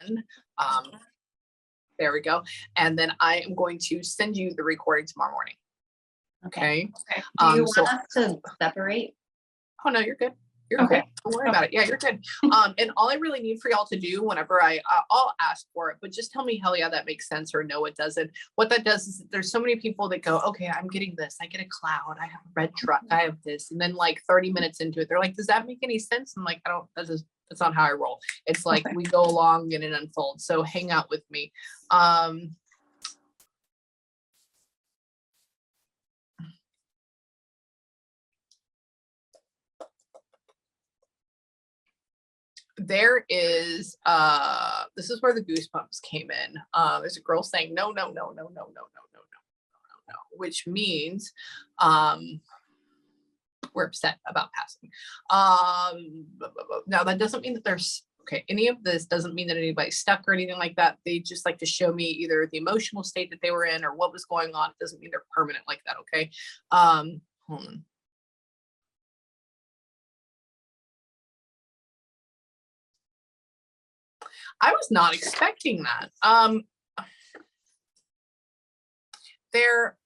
one. Um, there we go. And then I am going to send you the recording tomorrow morning. Okay. Okay. Do you So, want us to separate? oh no, you're good. You're Okay. good. Don't worry about it. Yeah, you're good. And all I really need for y'all to do whenever I'll ask for it, but just tell me, hell yeah, that makes sense, or no, it doesn't. What that does is there's so many people that go, okay, I'm getting this. I get a cloud. I have a red truck. I have this. And then like 30 minutes into it, they're like, does that make any sense? I'm like, that's not how I roll. It's like we go along and it unfolds. So hang out with me. There is this is where the goosebumps came in. There's a girl saying no, no, no, no, no, no, no, no, no, no, no, which means we're upset about passing. Now that doesn't mean that there's any of this doesn't mean that anybody's stuck or anything like that. They just like to show me either the emotional state that they were in or what was going on. It doesn't mean they're permanent like that. Okay. Hold on. I was not expecting that. They're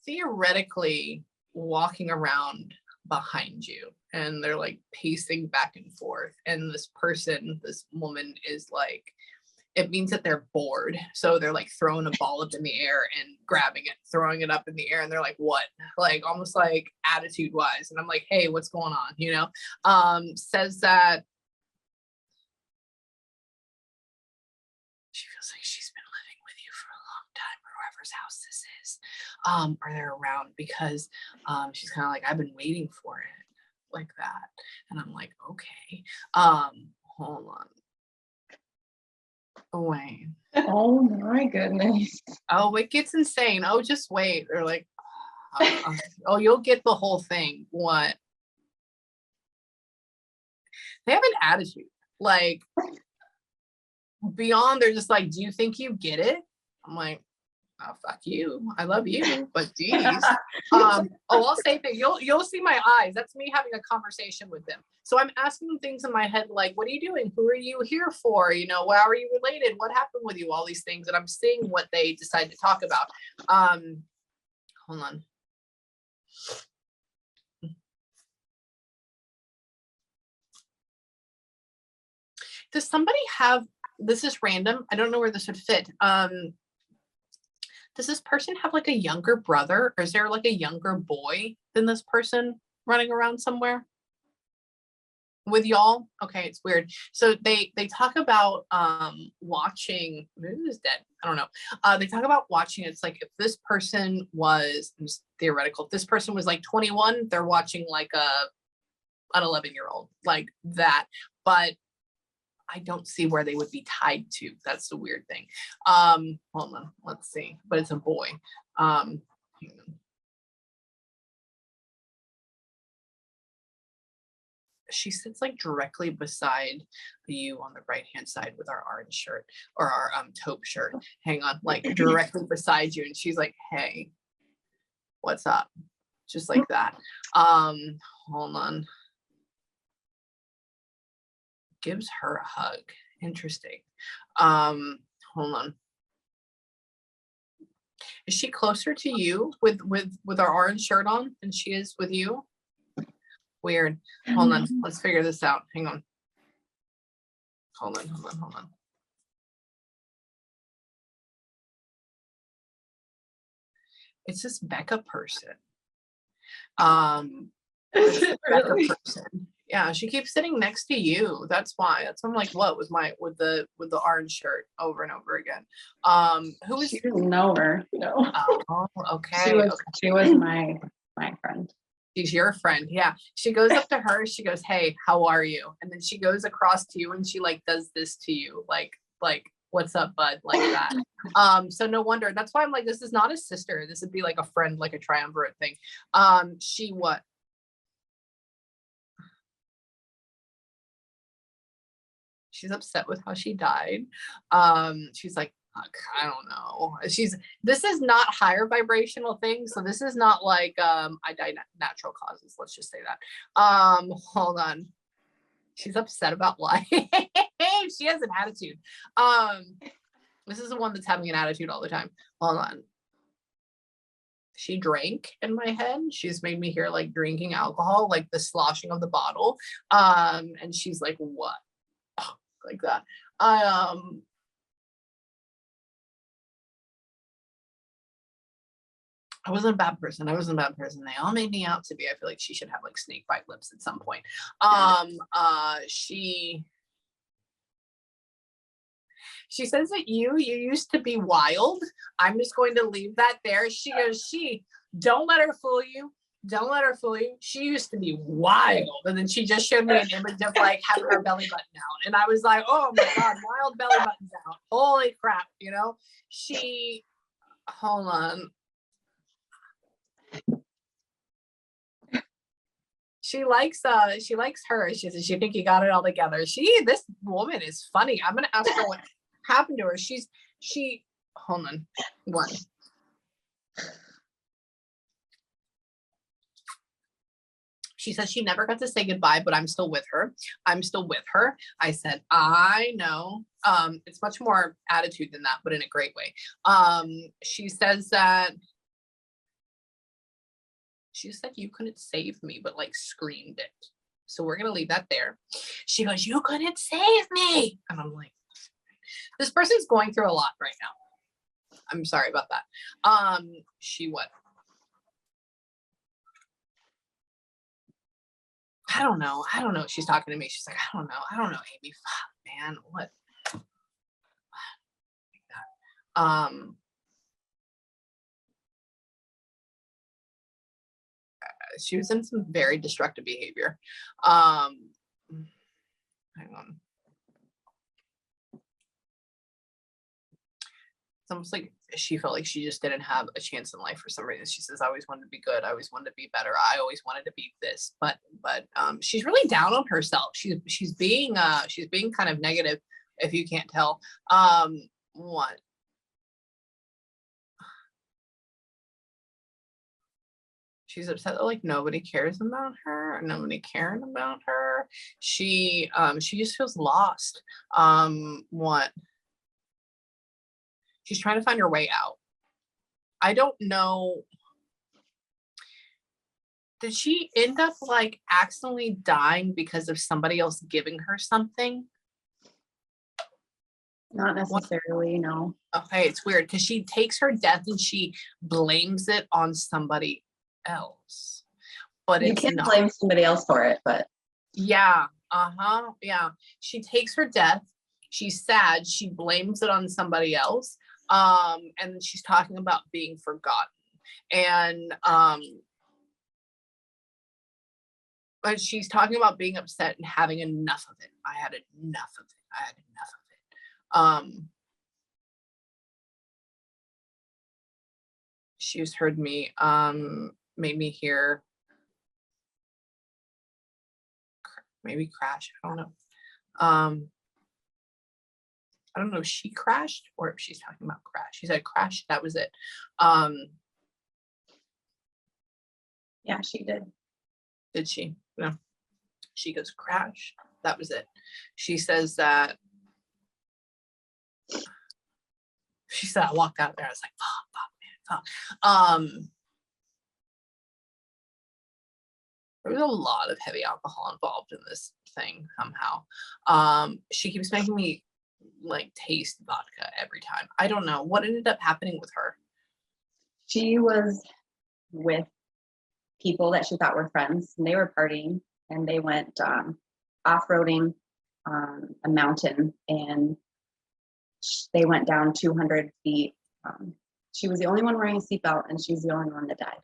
theoretically walking around behind you and they're like pacing back and forth. And this woman is like, it means that they're bored. So they're like throwing a ball up in the air and grabbing it, throwing it up in the air. And they're like, what? Like almost like attitude wise. And I'm like, hey, what's going on? You know, says that she feels like she's been living with you for a long time, or whoever's house this is, or they're around, because she's kind of like, I've been waiting for it, like that. And I'm like, okay, hold on. Oh, wait. Oh my goodness. Oh, it gets insane. Oh, just wait. They're like, oh, you'll get the whole thing. What? They have an attitude, like, beyond, they're just like, do you think you get it? I'm like, oh, fuck you. I love you, but geez. I'll say that you'll see my eyes. That's me having a conversation with them. So I'm asking them things in my head, like, what are you doing? Who are you here for? You know, how are you related? What happened with you? All these things. And I'm seeing what they decide to talk about. Hold on. Does somebody have, this is random, I don't know where this would fit. Does this person have like a younger brother, or is there like a younger boy than this person running around somewhere with y'all? Okay, it's weird. So they talk about watching, maybe it was dead, I don't know. They talk about watching, it's like if this person was, theoretical, if this person was like 21, they're watching like an 11-year-old, like that. But I don't see where they would be tied to. That's the weird thing. Hold on, let's see. But it's a boy. She sits like directly beside you on the right hand side with our orange shirt, or our taupe shirt. Hang on, like directly beside you, and she's like, "Hey, what's up?" Just like that. Hold on. Gives her a hug. Interesting. Hold on. Is she closer to you with our orange shirt on than she is with you? Weird. Hold on. Let's figure this out. Hang on. Hold on. It's this Becca person. Becca person. Yeah, she keeps sitting next to you. That's why. That's why I'm like, what with the orange shirt over and over again. Who is? You didn't know her. No. Oh, okay. She was my friend. She's your friend. Yeah. She goes up to her. She goes, "Hey, how are you?" And then she goes across to you and she like does this to you, like what's up, bud, like that. So no wonder. That's why I'm like, this is not a sister. This would be like a friend, like a triumvirate thing. She what? She's upset with how she died. She's like, I don't know. This is not higher vibrational thing. So this is not like I died natural causes. Let's just say that. Hold on. She's upset about life. She has an attitude. This is the one that's having an attitude all the time. Hold on. She drank in my head. She's made me hear like drinking alcohol, like the sloshing of the bottle. And she's like, what? Like that. I wasn't a bad person. I wasn't a bad person. They all made me out to be. I feel like she should have like snake bite lips at some point. She says that you used to be wild. I'm just going to leave that there. She goes, don't let her fool you. Don't let her fool you. She used to be wild. And then she just showed me an image of like having her belly button out. And I was like, oh my God, wild belly buttons out. Holy crap. You know, hold on. She likes her. She says, you think you got it all together. This woman is funny. I'm going to ask her what happened to her. Hold on. One. She says she never got to say goodbye, but I'm still with her. I'm still with her. I said, I know. It's much more attitude than that, but in a great way. She says that she said you couldn't save me, but like screamed it. So we're gonna leave that there. She goes, you couldn't save me. And I'm like, this person's going through a lot right now. I'm sorry about that. What? I don't know. She's talking to me. She's like, I don't know, Amy. Fuck, man. What? She was in some very destructive behavior. Hang on. It's almost like she felt like she just didn't have a chance in life for some reason. She says, I always wanted to be good. I always wanted to be better. I always wanted to be this, but she's really down on herself. She's being kind of negative, if you can't tell. What? She's upset that like nobody cares about her, or nobody caring about her. She just feels lost. What? She's trying to find her way out. I don't know. Did she end up like accidentally dying because of somebody else giving her something? Not necessarily, no. Okay, it's weird because she takes her death and she blames it on somebody else. But you can't blame somebody else for it, but yeah, yeah. She takes her death. She's sad. She blames it on somebody else. And she's talking about being forgotten. And but she's talking about being upset and having enough of it. I had enough of it. She's heard me, made me hear maybe crash. I don't know. I don't know if she crashed or if she's talking about crash. She said crash. That was it. Yeah, she did. Did she? No. She goes crash. That was it. She says that. She said I walked out there. I was like, fuck, man, fuck. There was a lot of heavy alcohol involved in this thing somehow. She keeps making me like taste vodka every time. I don't know what ended up happening with her. She was with people that she thought were friends, and they were partying, and they went off-roading on a mountain, and they went down 200 feet. She was the only one wearing a seatbelt, and she's the only one that died.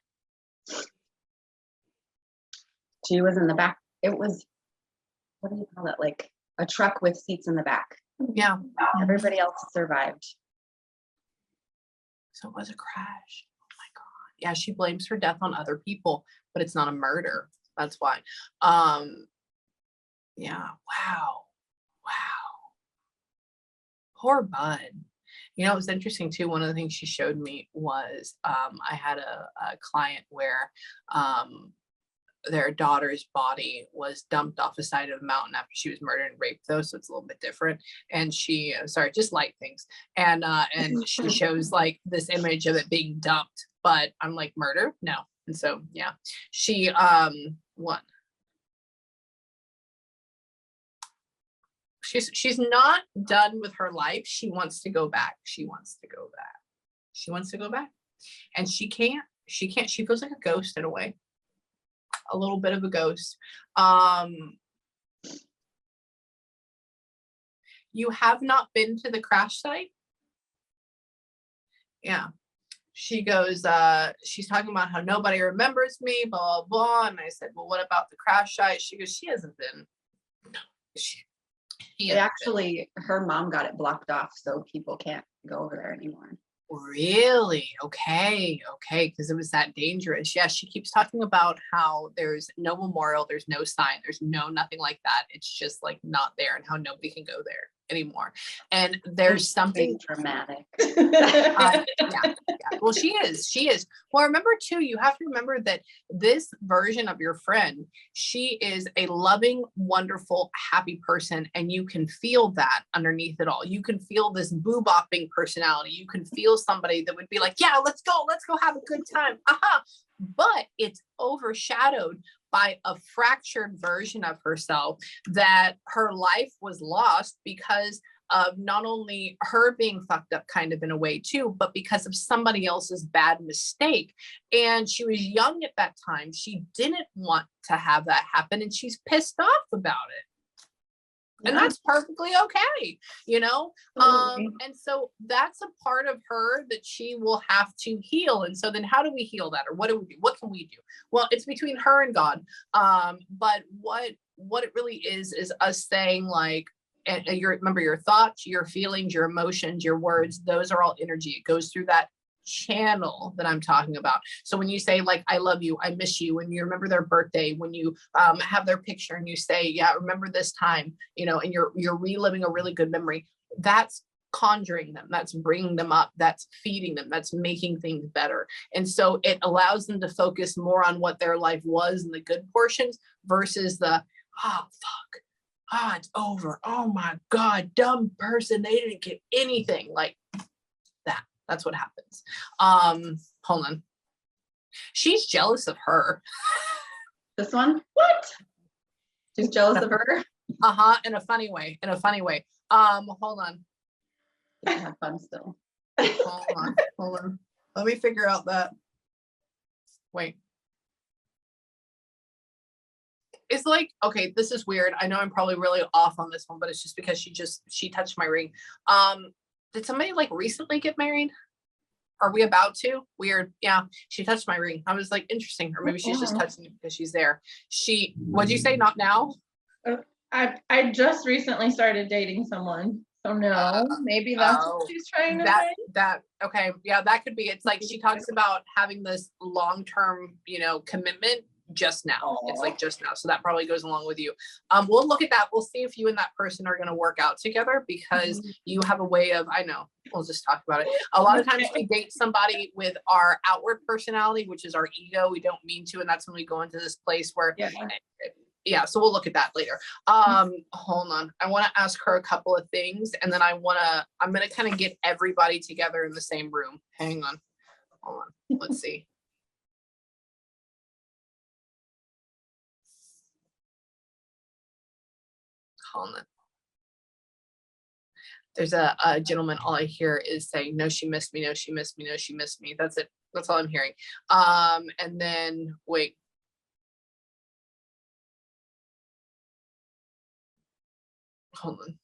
She was in the back. It was, what do you call it? Like a truck with seats in the back. Yeah. Everybody else survived. So it was a crash. Oh my God. Yeah, she blames her death on other people, but it's not a murder. That's why. Yeah. Wow. Poor Bud. You know, it was interesting too. One of the things she showed me was I had a client where their daughter's body was dumped off the side of a mountain after she was murdered and raped, though, so it's a little bit different. And she, sorry, just light things. And she shows like this image of it being dumped, but I'm like, murder? No. And so yeah, she what? She's not done with her life. She wants to go back. She wants to go back. She wants to go back. And she can't. She can't. She feels like a ghost in a way. A little bit of a ghost. You have not been to the crash site? Yeah. She goes, she's talking about how nobody remembers me, blah, blah, blah. And I said, well, what about the crash site? She goes, she hasn't been. Actually, her mom got it blocked off, so people can't go over there anymore. Really? Okay. Okay. Because it was that dangerous. Yeah. She keeps talking about how there's no memorial, there's no sign, there's nothing like that. It's just like not there, and how nobody can go there anymore. And there's something dramatic. Yeah. Well, she is. Well, remember too, you have to remember that this version of your friend, she is a loving, wonderful, happy person. And you can feel that underneath it all. You can feel this boo-bopping personality. You can feel somebody that would be like, yeah, let's go have a good time. But it's overshadowed by a fractured version of herself, that her life was lost because of not only her being fucked up kind of in a way too, but because of somebody else's bad mistake. And she was young at that time. She didn't want to have that happen, and she's pissed off about it. And that's perfectly okay, you know? And so that's a part of her that she will have to heal. And so then how do we heal that? Or what do we do? What can we do? Well, it's between her and God. But what it really is us saying like, and remember, your thoughts, your feelings, your emotions, your words, those are all energy. It goes through that channel that I'm talking about. So when you say like, I love you, I miss you, when you remember their birthday, when you have their picture and you say, yeah, remember this time, you know, and you're reliving a really good memory, that's conjuring them, that's bringing them up, that's feeding them, that's making things better. And so it allows them to focus more on what their life was and the good portions versus the, it's over. Oh my God, dumb person. They didn't get anything like that. That's what happens. Hold on. She's jealous of her. This one? What? She's jealous of her? In a funny way. Hold on. You can have fun still. Hold on. Let me figure out that. Wait. It's like, okay, this is weird. I know I'm probably really off on this one, but it's just because she touched my ring. Did somebody like recently get married? Are we about to? Weird. Yeah, she touched my ring. I was like, interesting. Or maybe she's just touching it because she's there. What'd you say? Not now? I just recently started dating someone. So no, maybe that's what she's trying to say. Okay. Yeah, that could be. It's like she talks about having this long-term, commitment just now. Aww. It's like just now. So that probably goes along with you. We'll look at that. We'll see if you and that person are going to work out together, because you have a way of, I know, we'll just talk about it. A lot of times we date somebody with our outward personality, which is our ego. We don't mean to. And that's when we go into this place where, yeah, so we'll look at that later. Hold on. I want to ask her a couple of things, and then I'm going to kind of get everybody together in the same room. Hang on. Hold on. Let's see. Hold on. There's a gentleman, all I hear is saying, no, she missed me. No, she missed me. No, she missed me. That's it. That's all I'm hearing. And then wait. Hold on.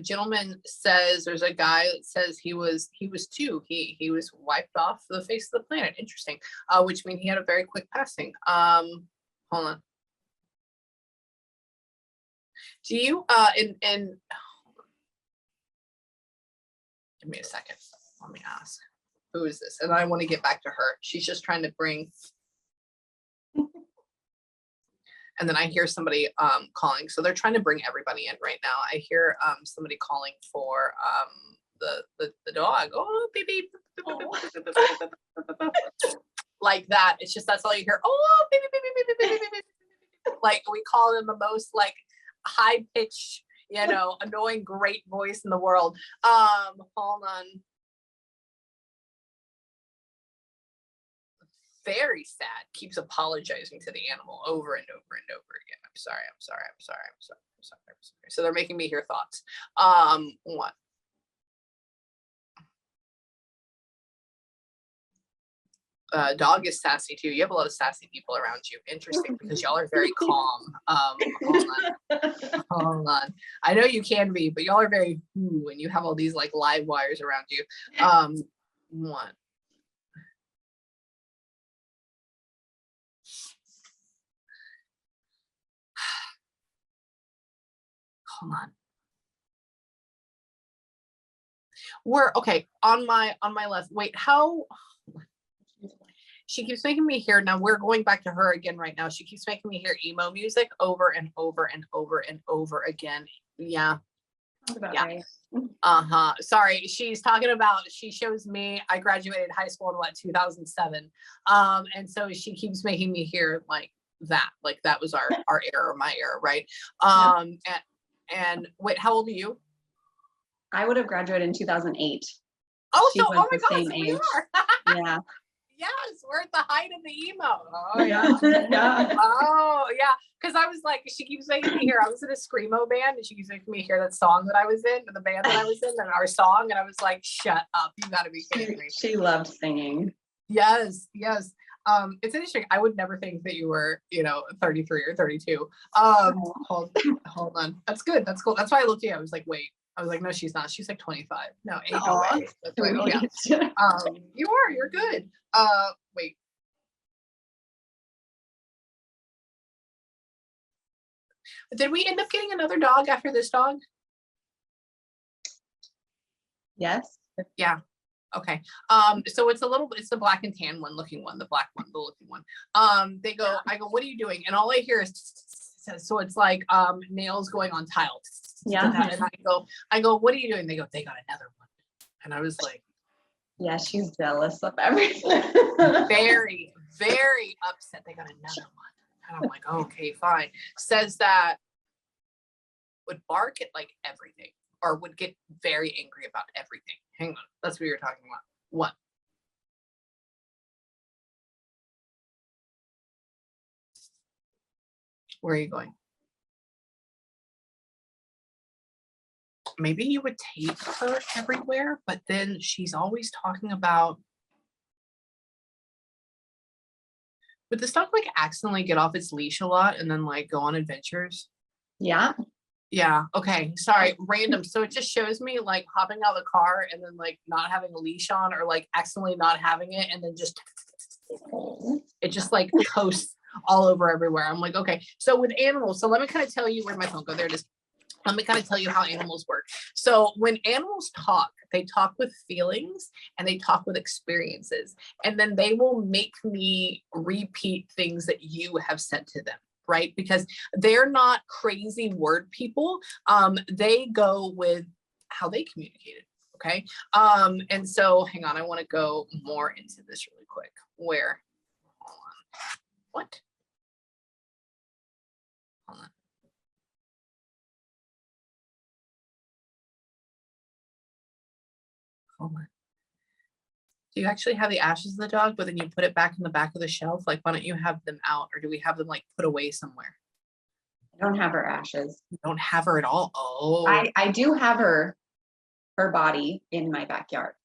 Gentleman says there's a guy that says he was two. He was wiped off the face of the planet. Interesting. Which means he had a very quick passing. Hold on. Do you in give me a second. Let me ask. Who is this? And I want to get back to her. She's just trying to bring. And then I hear somebody calling. So they're trying to bring everybody in right now. I hear somebody calling for the dog. Oh, beep, beep. like that. It's just that's all you hear. Oh, baby, baby, baby, baby, baby, baby. Like we call him the most like high pitched, annoying great voice in the world. Hold on. Very sad. Keeps apologizing to the animal over and over and over again. I'm sorry. I'm sorry. I'm sorry. I'm sorry. I'm sorry. I'm sorry. So they're making me hear thoughts. What? Dog is sassy too. You have a lot of sassy people around you. Interesting, because y'all are very calm. Hold on. I know you can be, but y'all are very ooh, and you have all these like live wires around you. What? Hold on. We're okay on my left. Wait, how? She keeps making me hear. Now we're going back to her again right now. She keeps making me hear emo music over and over and over and over again. Yeah. Yeah. Sorry. She's talking about, she shows me, I graduated high school in 2007. And so she keeps making me hear like that was our era, my era, right? And wait, how old are you? I would have graduated in 2008. Oh, She so was oh my the gosh, same we age. are. Yeah. Yes, we're at the height of the emo. Oh yeah. Yeah. Oh yeah. Because I was like, she keeps making me hear. I was in a screamo band, and she keeps making me hear that song that I was in, the band that I was in, and our song, and I was like, "Shut up! You got to be kidding me." She loved singing. Yes, yes. It's interesting. I would never think that you were, 33 or 32. Hold on. That's good. That's cool. That's why I looked at you. I was like, wait. I was like, no, she's not. She's like 25. No, ain't no way. That's right. Oh yeah. You are. You're good. Wait. Did we end up getting another dog after this dog? Yes. Yeah. Okay. So it's the black and tan looking one, the black one, the looking one. I go, what are you doing? And all I hear is, so it's like nails going on tile. Yeah. And I go, what are you doing? They go, they got another one. And I was like, yeah, she's jealous of everything. very, very upset. They got another one. And I'm like, oh, okay, fine. Says that would bark at like everything, or would get very angry about everything. Hang on. That's what you're talking about. What? Where are you going? Maybe you would take her everywhere, but then she's always talking about, would this dog like accidentally get off its leash a lot and then like go on adventures? Yeah. Yeah. Okay. Sorry. Random. So it just shows me like hopping out of the car and then like not having a leash on, or like accidentally not having it, and then just it just like coasts all over everywhere. I'm like, okay. So with animals, so let me kind of tell you where my phone go. There it is. Let me kind of tell you how animals work. So when animals talk, they talk with feelings and they talk with experiences, and then they will make me repeat things that you have said to them, right? Because they're not crazy word people. They go with how they communicated. Okay. And so hang on, I want to go more into this really quick. Where? Hold on. What? Hold on. Hold on. Do you actually have the ashes of the dog, but then you put it back in the back of the shelf? Like, why don't you have them out, or do we have them like put away somewhere? I don't have her ashes. You don't have her at all. Oh, I do have her body in my backyard.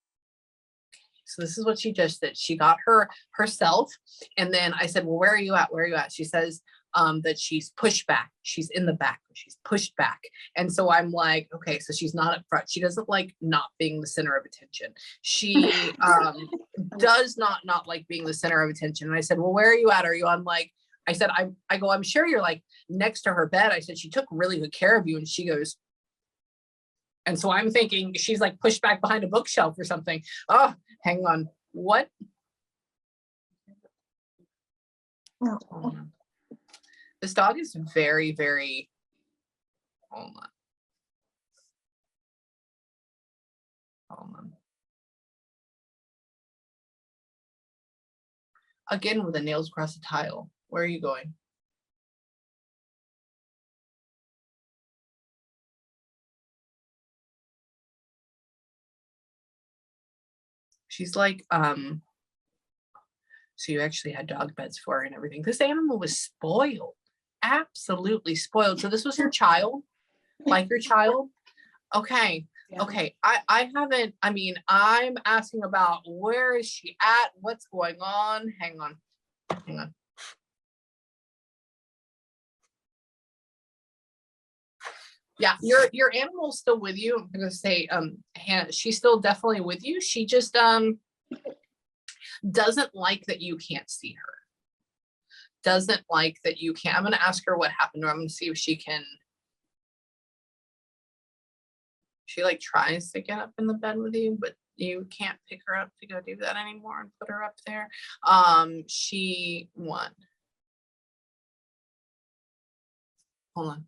so this is what she just did. She got her herself, and then I said, well, where are you at? Where are you at? She says that she's pushed back. She's in the back. She's pushed back. And so I'm like, okay, so she's not up front. She doesn't like not being the center of attention. She does not like being the center of attention. And I said, well, where are you at? Are you on like, I said, I go, I'm sure you're like next to her bed. I said, she took really good care of you. And she goes, and so I'm thinking she's like pushed back behind a bookshelf or something. Oh, hang on. What? Oh. This dog is very, very, hold on. Hold on. Again with the nails across the tile. Where are you going? She's like, so you actually had dog beds for her and everything. This animal was spoiled, absolutely spoiled. So this was her child, like your child. Okay. Yeah. Okay. I haven't, I mean, I'm asking about where is she at? What's going on? Hang on. Hang on. Yeah, your animal's still with you. I'm gonna say, Hannah, she's still definitely with you. She just doesn't like that you can't see her. Doesn't like that you can't. I'm gonna ask her what happened to her. I'm gonna see if she can. She like tries to get up in the bed with you, but you can't pick her up to go do that anymore and put her up there. She won. Hold on.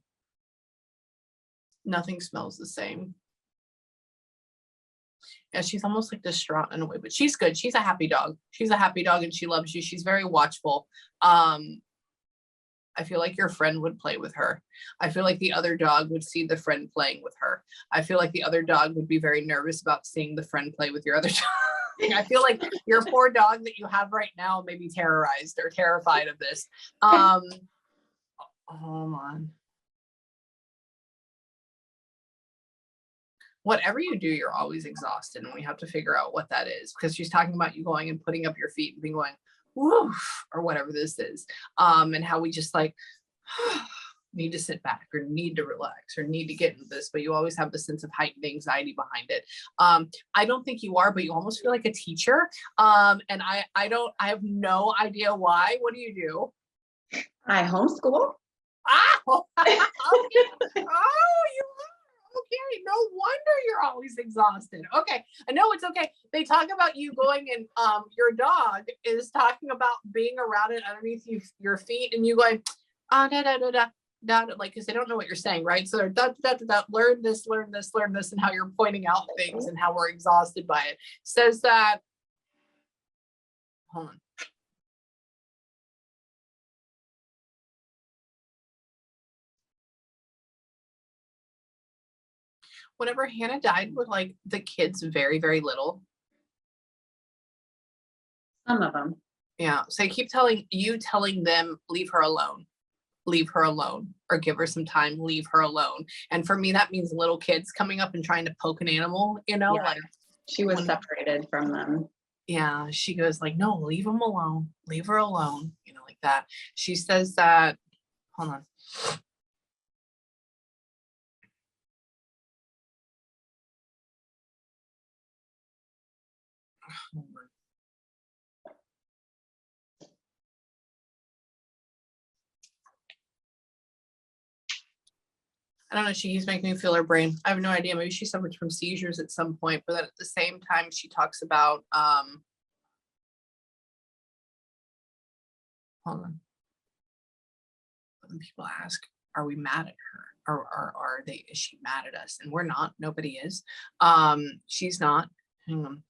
Nothing smells the same. Yeah, she's almost like distraught in a way, but she's good. She's a happy dog. She's a happy dog and she loves you. She's very watchful. I feel like your friend would play with her. I feel like the other dog would see the friend playing with her. I feel like the other dog would be very nervous about seeing the friend play with your other dog. I feel like your poor dog that you have right now may be terrorized or terrified of this. Hold on. Whatever you do, you're always exhausted, and we have to figure out what that is, because she's talking about you going and putting up your feet and being going, woof, or whatever this is. And how we just like need to sit back or need to relax or need to get into this, but you always have the sense of heightened anxiety behind it. I don't think you are, but you almost feel like a teacher. And I have no idea why. What do you do? I homeschool. Oh, okay. Oh, you okay, no wonder you're always exhausted. Okay, I know it's okay. They talk about you going and your dog is talking about being around it underneath your feet, and you going da da da da da, like, because they don't know what you're saying, right? So they're da da da da, learn this, learn this, learn this, and how you're pointing out things and how we're exhausted by it. Says that. Hold on. Whenever Hannah died, were like the kids very, very little? Some of them. Yeah. So I keep telling them, leave her alone, or give her some time, leave her alone. And for me, that means little kids coming up and trying to poke an animal, Yeah. like She was separated from them. Yeah. She goes like, no, leave them alone, leave her alone, like that. She says that, hold on. I don't know. She keeps making me feel her brain. I have no idea. Maybe she suffered from seizures at some point, but then at the same time, she talks about, hold on. When people ask, are we mad at her? Or is she mad at us? And we're not. Nobody is. She's not. Hang on.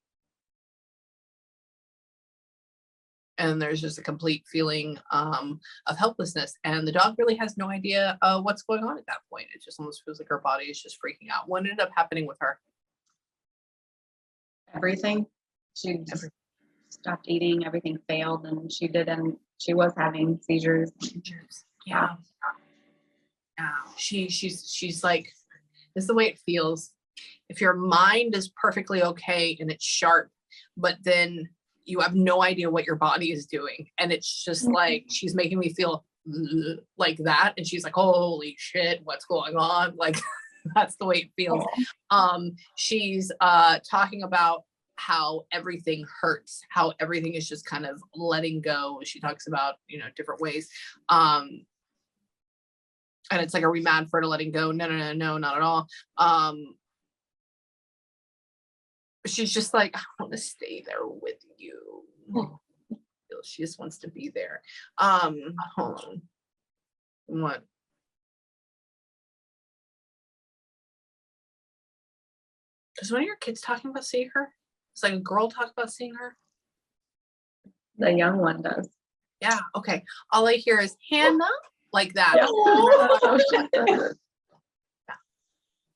And there's just a complete feeling of helplessness, and the dog really has no idea what's going on at that point. It just almost feels like her body is just freaking out. What ended up happening with her? Everything. She just stopped eating. Everything failed, and she was having seizures. Yeah. She's like, this is the way it feels. If your mind is perfectly okay and it's sharp, but then you have no idea what your body is doing, and it's just like, she's making me feel like that, and she's like, holy shit, what's going on? Like, that's the way it feels. She's talking about how everything hurts, how everything is just kind of letting go. She talks about, different ways. And it's like, are we mad for her letting go? No, not at all. She's just like, I want to stay there with you. She just wants to be there. Hold on. What? Does one of your kids talking about seeing her? It's like a girl talk about seeing her? The young one does. Yeah, okay. All I hear is Hannah, like that. Oh, she does it.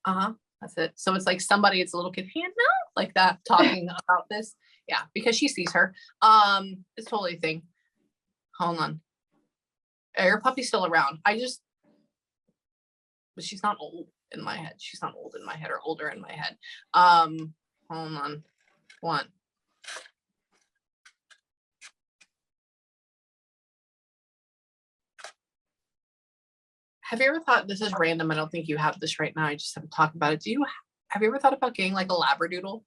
Uh-huh. That's it. So it's like somebody, it's a little kid, Hannah, like that, talking about this. Yeah, because she sees her. It's totally a thing. Hold on. Your puppy's still around. But she's not old in my head. She's not old in my head or older in my head. Hold on. One. Have you ever thought, this is random, I don't think you have this right now, I just have to talk about it. Have you ever thought about getting like a Labradoodle?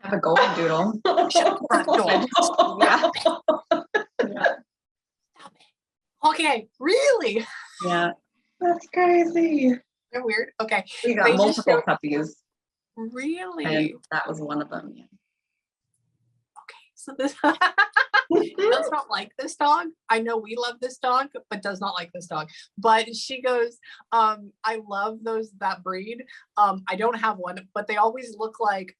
I have a golden doodle. Yeah. Yeah. Okay, really? Yeah. That's crazy. They're weird. Okay, We got They just multiple showed- puppies, really? and that was one of them. Yeah. Okay, so this does not like this dog. I know we love this dog, but does not like this dog. But she goes, I love that breed. I don't have one, but they always look like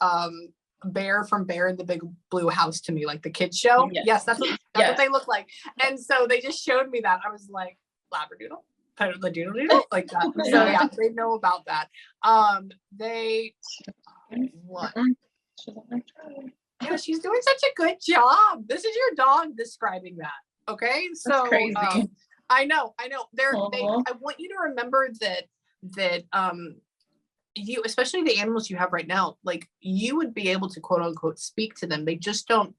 Bear from Bear in the Big Blue House to me, like the kids show. Yes. Yes, that's what Yes. they look like. And so they just showed me that. I was like, Labradoodle, the doodle doodle, like that. So yeah, they know about that. They what? She's on my child. Yeah, she's doing such a good job. This is your dog describing that. Okay, so crazy. I know. Aw. I want you to remember that you, especially the animals you have right now, like you would be able to quote unquote speak to them. They just don't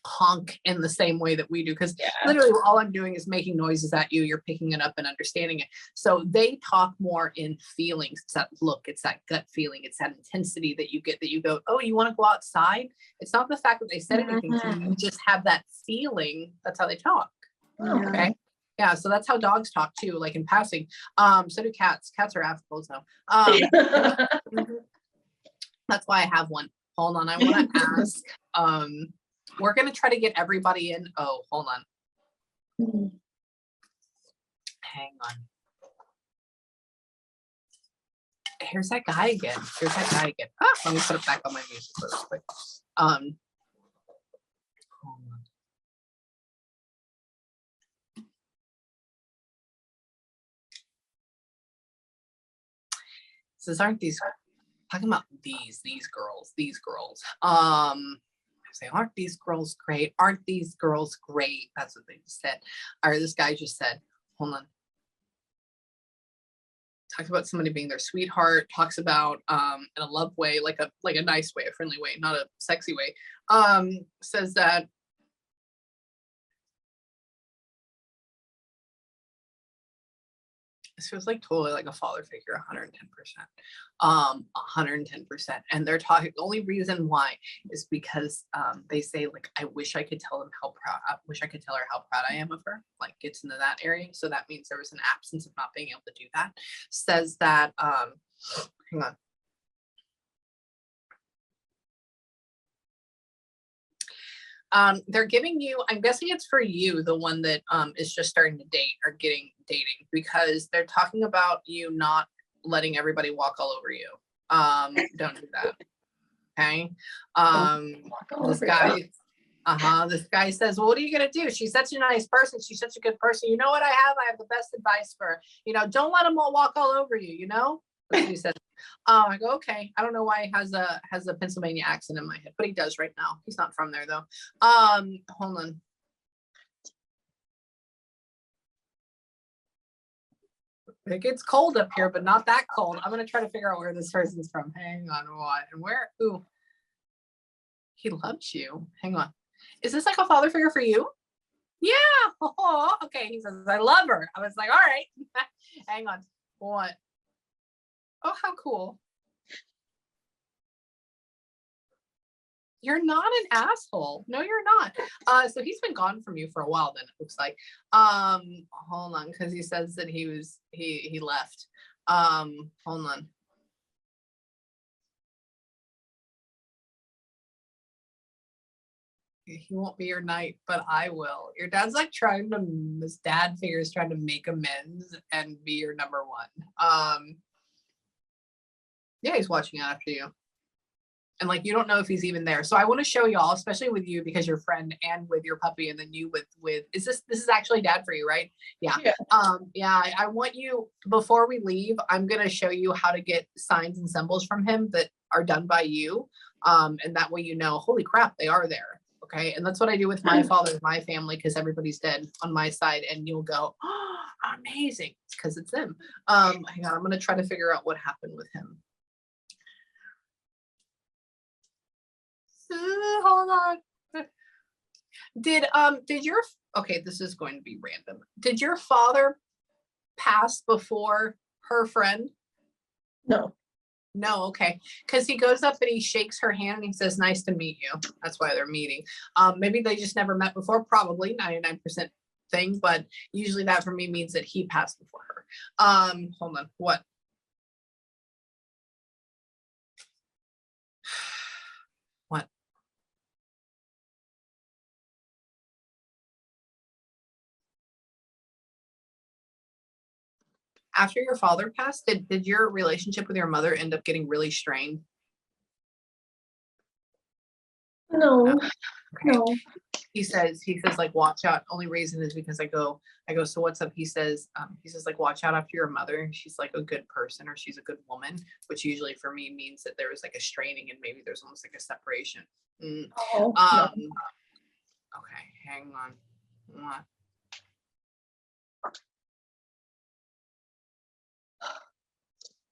honk in the same way that we do, because Yeah. literally all I'm doing is making noises at you, you're picking it up and understanding it. So they talk more in feelings. It's that look, it's that gut feeling, it's that intensity that you get, that you go, oh, you want to go outside. It's not the fact that they said anything to you, you just have that feeling. That's how they talk. Okay, yeah, so that's how dogs talk too, like in passing. So do cats. Cats are assholes though. That's why I have one. Hold on, I want to ask. We're gonna try to get everybody in. Oh, hold on. Hang on. Here's that guy again. Let me put it back on my music real quick. Hold on. Says, aren't these talking about these girls? Say, aren't these girls great? Aren't these girls great? That's what they just said. Or this guy just said, hold on. Talks about somebody being their sweetheart, talks about in a love way, like a nice way, a friendly way, not a sexy way. Says that this feels like totally like a father figure, 110%. 110%. And they're talking, the only reason why is because they say, like, I wish I could tell her how proud I am of her, like gets into that area. So that means there was an absence of not being able to do that. Says that, hang on. They're giving you, I'm guessing it's for you, the one that is just starting to date or dating, because they're talking about you not letting everybody walk all over you. Don't do that. Okay. This guy says, well, what are you gonna do? She's such a nice person, she's such a good person. You know what I have the best advice for her. Don't let them all walk all over you, That's what he said. I go, okay. I don't know why he has a Pennsylvania accent in my head, but he does right now. He's not from there though. Hold on. It gets cold up here, but not that cold. I'm gonna try to figure out where this person's from. Hang on, what and where? Ooh, he loves you. Hang on. Is this like a father figure for you? Yeah. Oh, okay. He says, I love her. I was like, all right. Hang on. What? Oh, how cool. You're not an asshole. No, you're not. So he's been gone from you for a while then, it looks like. Hold on, because he says that he left. Hold on. He won't be your knight, but I will. Your dad's like this dad figure is trying to make amends and be your number one. Yeah, he's watching out after you. And like, you don't know if he's even there. So I want to show y'all, especially with you, because your friend and with your puppy, and then you with, this is actually dad for you, right? Yeah. Yeah. Yeah, I want you, before we leave, I'm going to show you how to get signs and symbols from him that are done by you. And that way, you know, holy crap, they are there. Okay. And that's what I do with my father and my family, because everybody's dead on my side, and you'll go, oh, amazing. It's because it's them. Hang on, I'm going to try to figure out what happened with him. Hold on. Did your, okay, this is going to be random. Did your father pass before her friend? No. No, okay. Because he goes up and he shakes her hand and he says, nice to meet you. That's why they're meeting. Maybe they just never met before, probably 99% thing, but usually that for me means that he passed before her. Hold on, what? What? After your father passed, did your relationship with your mother end up getting really strained? No. Okay. No. He says like, watch out. Only reason is because I go, so what's up? He says like, watch out after your mother. She's like a good person, or she's a good woman, which usually for me means that there was like a straining and maybe there's almost like a separation. Oh, no. Okay, hang on. What?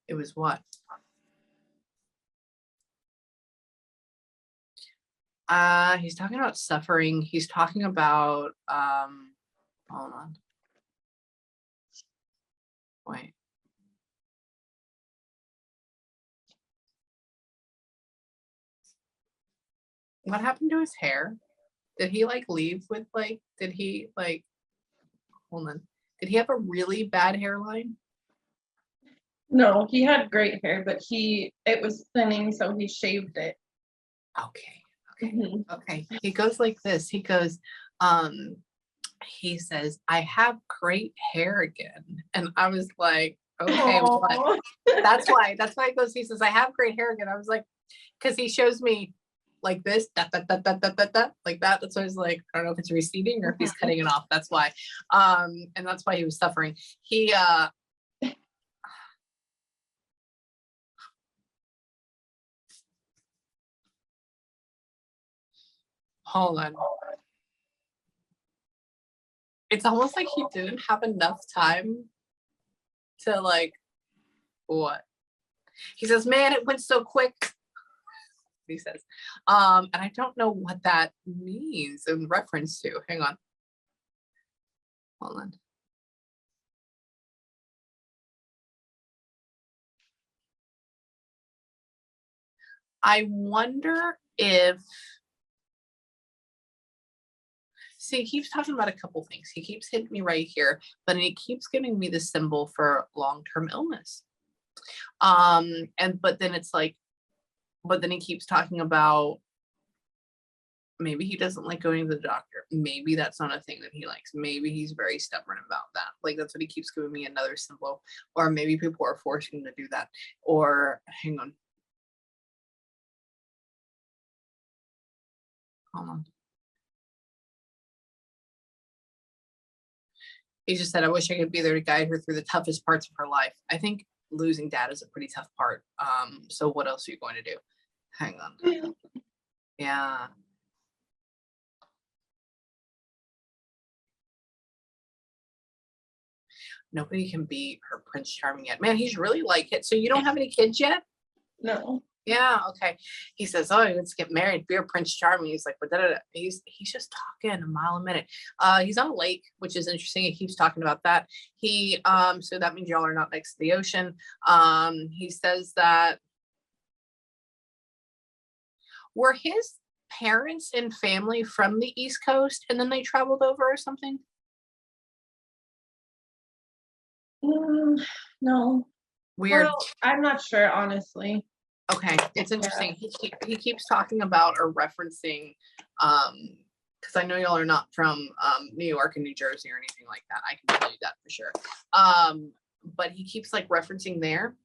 It was what? He's talking about suffering. He's talking about hold on. Wait. What happened to his hair? Did he like leave with like, did he like, hold on. Did he have a really bad hairline? No, he had great hair, but it was thinning, so he shaved it. Okay. Okay. Mhm. Okay. He goes like this. He goes, he says, I have great hair again. And I was like, okay, what? Aw. That's why it goes, he says, I have great hair again. I was like, because he shows me like this, da, da, da, da, da, da, da, like that. That's why I was like, I don't know if it's receding or if he's cutting it off. That's why. And that's why he was suffering. He hold on. It's almost like he didn't have enough time to like, what? He says, man, it went so quick. He says, and I don't know what that means in reference to. Hang on. Hold on. I wonder if, see, he keeps talking about a couple things. He keeps hitting me right here, but he keeps giving me the symbol for long-term illness. But then it's like, but then he keeps talking about maybe he doesn't like going to the doctor. Maybe that's not a thing that he likes. Maybe he's very stubborn about that. Like, that's what he keeps giving me, another symbol. Or maybe people are forcing him to do that. Or hang on. Hold on. He just said, I wish I could be there to guide her through the toughest parts of her life. I think losing dad is a pretty tough part. So what else are you going to do? Hang on. Yeah. Nobody can beat her Prince Charming yet. Man, he's really like it. So you don't have any kids yet? No. Yeah, okay. He says, oh, let's get married. Be a Prince Charming. He's like, but he's just talking a mile a minute. He's on a lake, which is interesting. He keeps talking about that. He so that means y'all are not next to the ocean. He says that, were his parents and family from the East Coast and then they traveled over or something? No. Weird. Well, I'm not sure, honestly. Okay, it's interesting. He keeps talking about or referencing, because I know y'all are not from New York and New Jersey or anything like that. I can tell you that for sure. But he keeps like referencing there,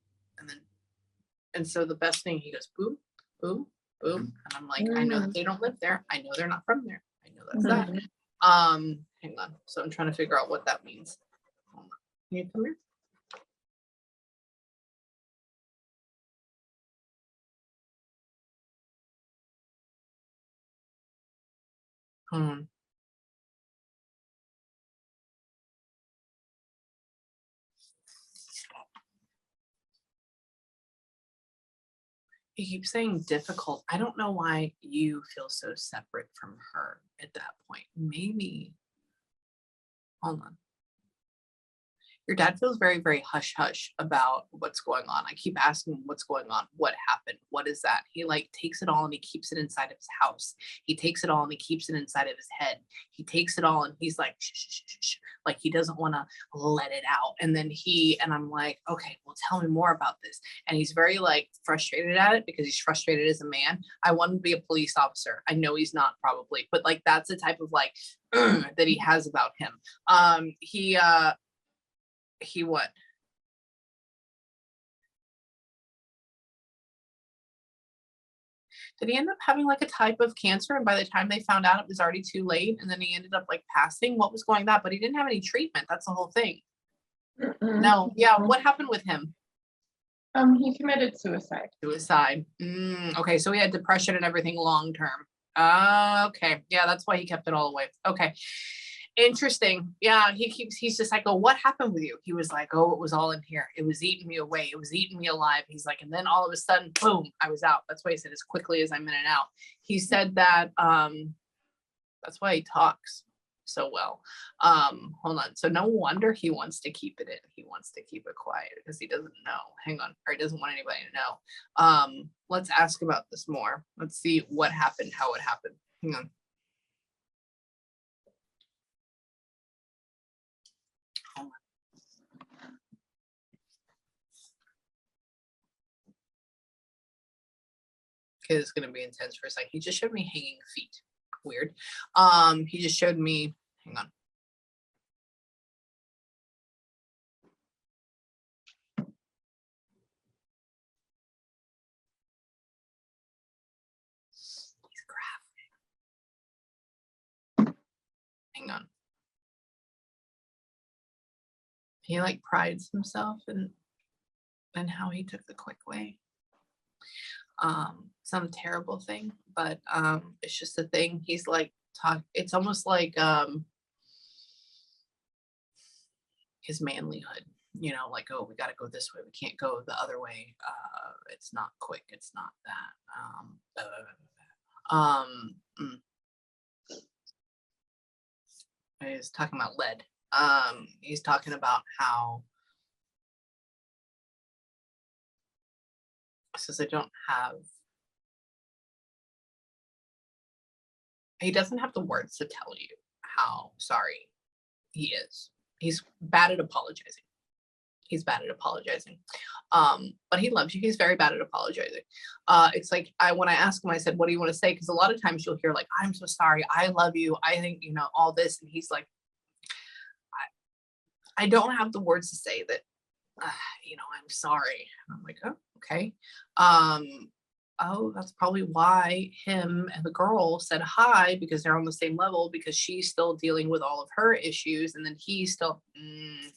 and so the best thing, he goes boom, boom, Boom. And I'm like, I know that they don't live there. I know they're not from there. I know that's that. Mhm. Hang on. So I'm trying to figure out what that means. Hold on. Can you come here? Hmm. He keeps saying difficult. I don't know why you feel so separate from her at that point. Maybe, hold on. Your dad feels very, very hush hush about what's going on. I keep asking him what's going on, what happened, what is that? He like takes it all and he keeps it inside of his house. He takes it all and he keeps it inside of his head. He takes it all and he's like, shh, shh, shh, shh, shh. Like he doesn't want to let it out. And then and I'm like, okay, well, tell me more about this. And he's very like frustrated at it because he's frustrated as a man. I want him to be a police officer. I know he's not probably, but like that's the type of like that he has about him. He what? Did he end up having like a type of cancer? And by the time they found out, it was already too late. And then he ended up like passing. What was going on? But he didn't have any treatment. That's the whole thing. No. Yeah. What happened with him? He committed suicide. Suicide. Okay. So he had depression and everything long term. Okay. Yeah. That's why he kept it all away. Okay. Interesting. Yeah, he's just like, oh, what happened with you? He was like, oh, it was all in here. It was eating me away. It was eating me alive. He's like, and then all of a sudden, boom, I was out. That's why he said as quickly as I'm in and out. He said that that's why he talks so well. Hold on. So no wonder he wants to keep it in. He wants to keep it quiet because he doesn't know. Hang on, or he doesn't want anybody to know. Let's ask about this more. Let's see what happened, how it happened. Hang on. Is going to be intense for a second. He just showed me hanging feet. Weird. He just showed me, hang on. He's graphic. Hang on. He like prides himself in how he took the quick way. Some terrible thing, but it's just a thing. He's like it's almost like his manlyhood, you know, like, oh, we got to go this way, we can't go the other way, it's not quick, it's not that. He's talking about lead. He's talking about how says I don't have, he doesn't have the words to tell you how sorry he is. He's bad at apologizing. He's bad at apologizing. But he loves you. He's very bad at apologizing. It's like when I asked him, I said, what do you want to say? Because a lot of times you'll hear like, I'm so sorry. I love you. I think, you know, all this. And he's like, I don't have the words to say that, you know, I'm sorry. And I'm like, oh, okay. Oh, that's probably why him and the girl said hi, because they're on the same level, because she's still dealing with all of her issues. And then he's still,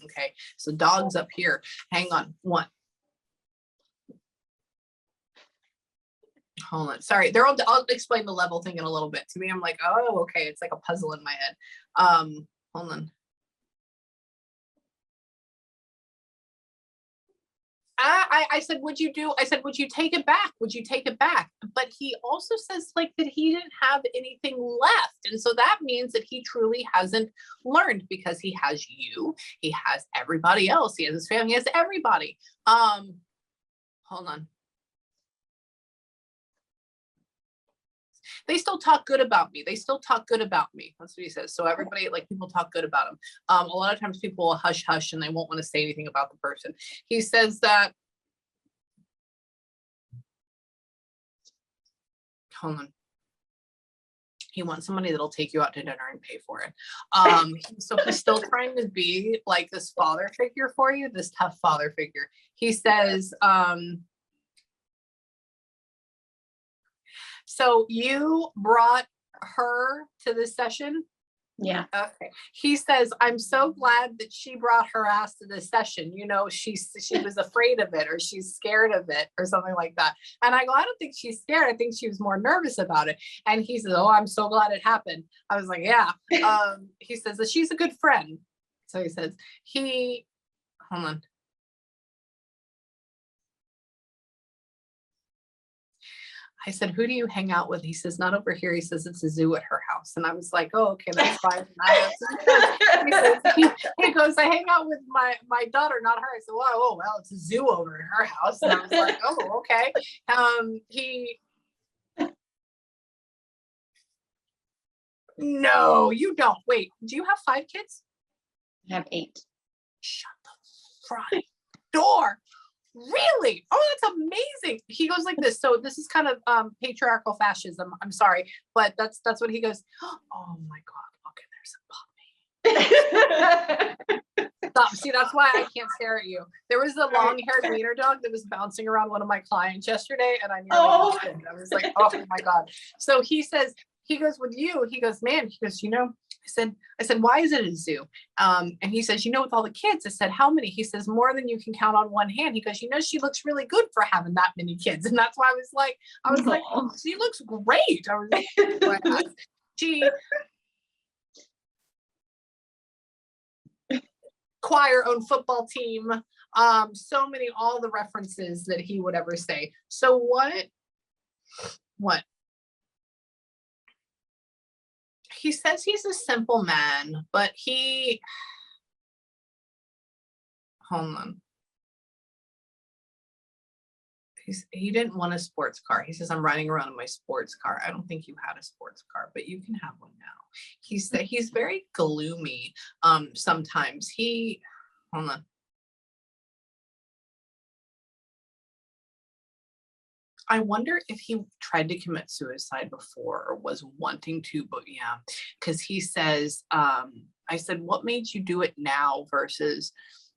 okay. So dog's up here. Hang on. One. Hold on. Sorry. I'll explain the level thing in a little bit. To me, I'm like, oh, okay. It's like a puzzle in my head. Hold on. I said, would you take it back? Would you take it back? But he also says like that he didn't have anything left. And so that means that he truly hasn't learned, because he has you, he has everybody else, he has his family, he has everybody. Hold on. They still talk good about me. They still talk good about me. That's what he says. So everybody, like, people talk good about him. A lot of times people will hush hush and they won't want to say anything about the person. He says that, hold on. He wants somebody that'll take you out to dinner and pay for it. So he's still trying to be like this father figure for you, this tough father figure. He says, So you brought her to this session? Yeah. Okay. He says, I'm so glad that she brought her ass to this session. You know, she was afraid of it, or she's scared of it, or something like that. And I go, I don't think she's scared. I think she was more nervous about it. And he says, oh, I'm so glad it happened. I was like, yeah. He says that she's a good friend. So he says, hold on. I said, who do you hang out with? He says, not over here. He says, it's a zoo at her house. And I was like, oh, okay, that's fine. He goes, I hang out with my daughter, not her. I said, oh, well, it's a zoo over at her house. And I was like, oh, okay. No, you don't. Wait, do you have 5 kids? I have 8. Shut the front door. Really? Oh, that's amazing. He goes like this. So this is kind of patriarchal fascism. I'm sorry, but that's what he goes. Oh my God, look, and there's a puppy. Stop. See, that's why I can't stare at you. There was a long-haired wiener dog that was bouncing around one of my clients yesterday, and I nearly did. I was like, oh my God. So he says, he goes, with you, he goes, man, he goes, you know, I said, why is it a zoo? And he says, you know, with all the kids. I said, how many? He says, more than you can count on one hand. He goes, you know, she looks really good for having that many kids. And that's why I was like, oh, she looks great. I was like, she choir, own football team, so many, all the references that he would ever say. So what? He says he's a simple man, but hold on. He didn't want a sports car. He says, I'm riding around in my sports car. I don't think you had a sports car, but you can have one now. He said he's very gloomy. Sometimes hold on. I wonder if he tried to commit suicide before or was wanting to, but yeah, because he says, I said, what made you do it now versus,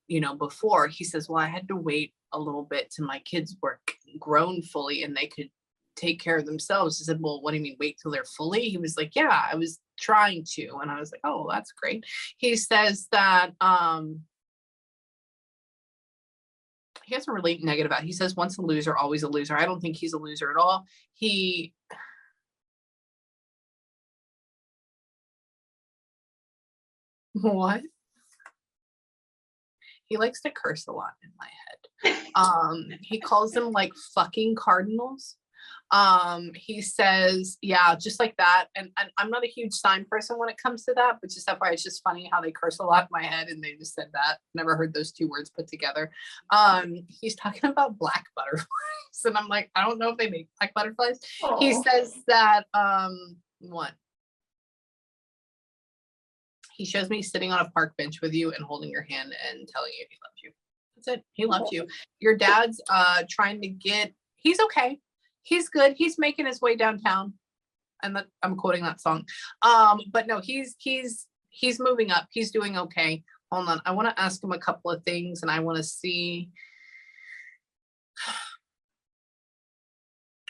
you know, before? He says, well, I had to wait a little bit till my kids were grown fully and they could take care of themselves. I said, well, what do you mean wait till they're fully? He was like, yeah, I was trying to. And I was like, oh, that's great. He says that, he has a really negative about it. He says, once a loser, always a loser. I don't think he's a loser at all. What? He likes to curse a lot in my head. He calls them like fucking cardinals. He says, yeah, just like that. And I'm not a huge sign person when it comes to that, but just FYI, it's just funny how they curse a lot in my head and they just said that. Never heard those 2 words put together. He's talking about black butterflies. And I'm like, I don't know if they make black butterflies. Aww. He says that, what? He shows me sitting on a park bench with you and holding your hand and telling you he loves you. That's it. He loves you. Your dad's trying to he's okay. He's good. He's making his way downtown. And I'm quoting that song. But no, he's moving up. He's doing okay. Hold on. I want to ask him a couple of things and I want to see.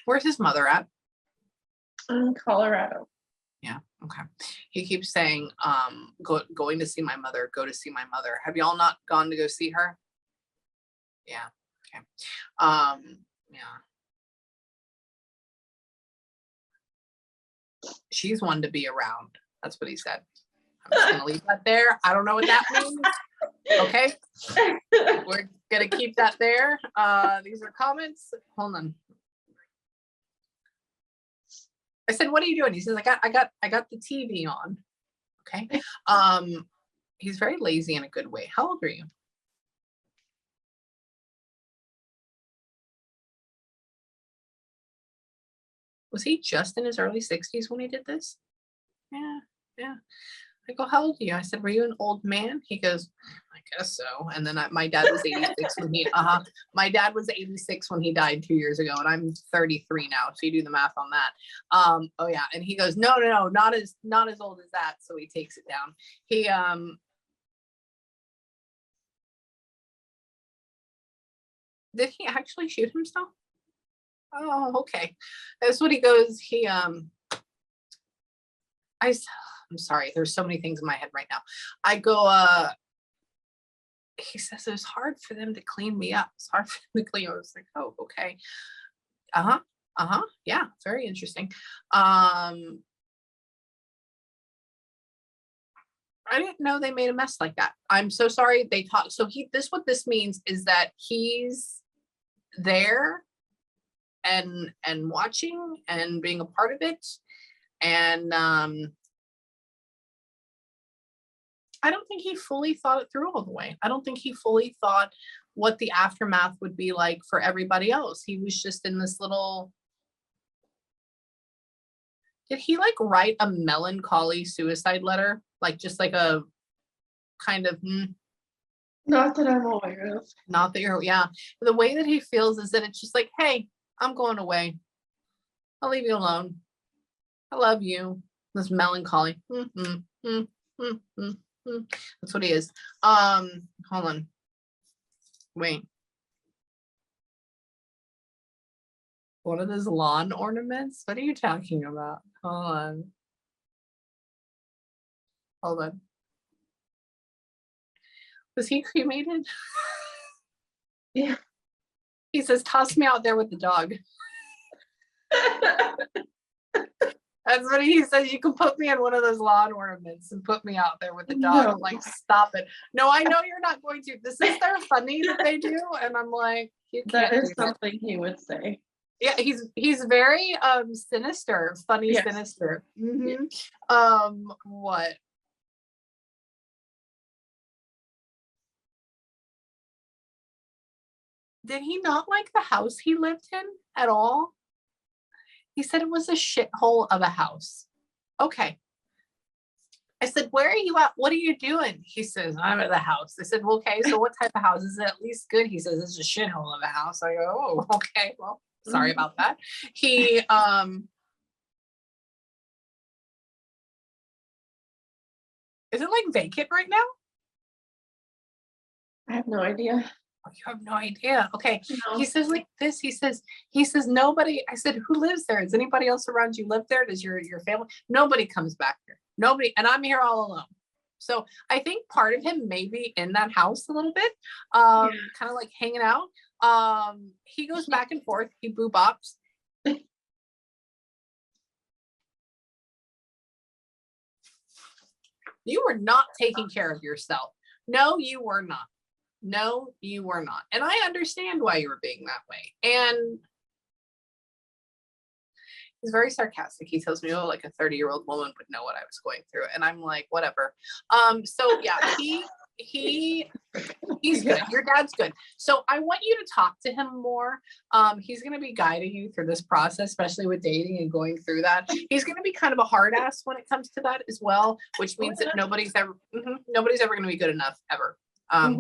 Where's his mother at? In Colorado. Yeah. Okay. He keeps saying, going to see my mother, go to see my mother. Have y'all not gone to go see her? Yeah. Okay. Yeah. She's one to be around. That's what he said. I'm just gonna leave that there. I don't know what that means. Okay. We're gonna keep that there. These are comments. Hold on. I said, what are you doing? He says, I got the TV on. Okay. He's very lazy in a good way. How old are you? Was he just in his early 60s when he did this? Yeah. I go, how old are you? I said, were you an old man? He goes, I guess so. And then my dad was 86 when my dad was 86 when he died 2 years ago, and I'm 33 now. So you do the math on that. Oh yeah. And he goes, no, not as old as that. So he takes it down. Did he actually shoot himself? oh, okay. That's what he goes. I'm sorry. There's so many things in my head right now. I go, he says it was hard for them to clean me up. It's hard for them to clean. I was like, oh, okay. Uh-huh. Uh-huh. Yeah, very interesting. I didn't know they made a mess like that. I'm so sorry they talked. So what this means is that he's there and watching and being a part of it. And I don't think he fully thought it through all the way. I don't think he fully thought what the aftermath would be like for everybody else. He was just in this little. Did he like write a melancholy suicide letter? Like just like a kind of Not that I'm aware of. not that you're, yeah. The way that he feels is that it's just like, hey, I'm going away. I'll leave you alone. I love you. This melancholy. That's what he is. Hold on. Wait. What are those lawn ornaments? What are you talking about? Hold on. Hold on. Was he cremated? Yeah. He says, toss me out there with the dog. That's what he says. You can put me in one of those lawn ornaments and put me out there with the dog. No. I'm like, stop it. No, I know you're not going to. This is their funny that they do. And I'm like, you can't That is do that. something he would say. Yeah, he's very sinister, funny, Yes. sinister. Mhm. What? Did he not like the house he lived in at all? He said it was a shithole of a house. Okay. I said, where are you at? What are you doing? He says, I'm at the house. I said, well, okay, so what type of house? Is it at least good? He says, it's a shithole of a house. I go, oh, okay, well, sorry about that. He, is it like vacant right now? I have no idea. Oh, you have no idea. Okay. No. He says like this, he says nobody. I said, who lives there? Does anybody else around you live there? Does your family? Nobody comes back here. Nobody. And I'm here all alone. So I think part of him may be in that house a little bit, kind of like hanging out. He goes back and forth. He boo bops. You were not taking care of yourself. No, you were not. No, you were not. And I understand why you were being that way. And he's very sarcastic. He tells me, oh, like a 30-year-old woman would know what I was going through. And I'm like, whatever. So yeah, he's good. Your dad's good. So I want you to talk to him more. He's going to be guiding you through this process, especially with dating and going through that. He's going to be kind of a hard ass when it comes to that as well, which means that nobody's ever going to be good enough ever. 110%.